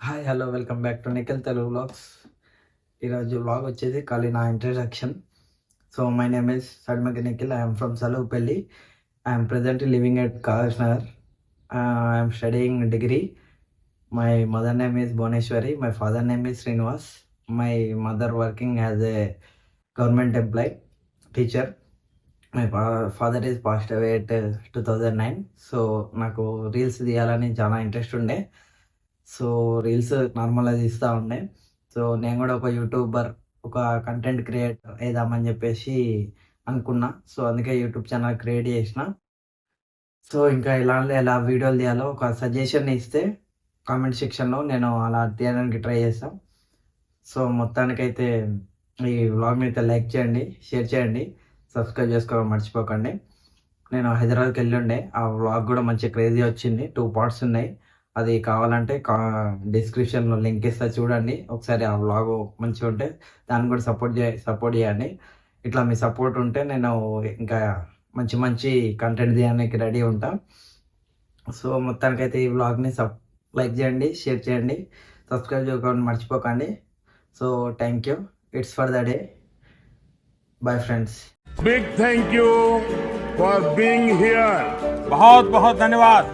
Hi hello welcome back to Nikhil Telugu vlogs. ఈరోజు vlog వచ్చేసి ఖాళీ నా introduction. So my name is Sadmaki Nikhil. I'm from Salupalli. I'm presently living at Kagaznagar. I'm studying degree. My mother name is Bhuvaneshwari. My father name is Srinivas. My mother working as a government employee teacher. My father is passed away at 2009. So నాకు reels తీయాలని చాలా interest ఉండే. So reels నార్మల్గా తీస్తూ ఉండే. So నేను కూడా ఒక యూట్యూబర్, ఒక కంటెంట్ క్రియేటర్ అయిదామని చెప్పేసి అనుకున్నా. సో అందుకే యూట్యూబ్ ఛానల్ క్రియేట్ చేసిన. సో ఇంకా ఎలా వీడియోలు తీయాలో ఒక సజెషన్ ఇస్తే కామెంట్ సెక్షన్లో నేను అలా తీయడానికి ట్రై చేస్తాను. సో మొత్తానికైతే ఈ వ్లాగ్ని అయితే లైక్ చేయండి, షేర్ చేయండి, సబ్స్క్రైబ్ చేసుకోవడం మర్చిపోకండి. నేను హైదరాబాద్కి వెళ్ళి ఉండే, ఆ వ్లాగ్ కూడా మంచి క్రేజీ వచ్చింది. 2 parts ఉన్నాయి. అది కావాలంటే డిస్క్రిప్షన్లో లింక్ ఇస్తా, చూడండి ఒకసారి. ఆ వ్లాగ్ మంచిగా ఉంటే దాన్ని కూడా సపోర్ట్ చేయండి. ఇట్లా మీ సపోర్ట్ ఉంటే నేను ఇంకా మంచి కంటెంట్ తీయడానికి రెడీ ఉంటా. సో మొత్తానికైతే ఈ వ్లాగ్ని లైక్ చేయండి, షేర్ చేయండి, సబ్స్క్రైబ్ చేసుకోవడం మర్చిపోకండి. So thank you. It's for the day. Bye friends. Big thank you for being here. बहुत बहुत धन्यवाद.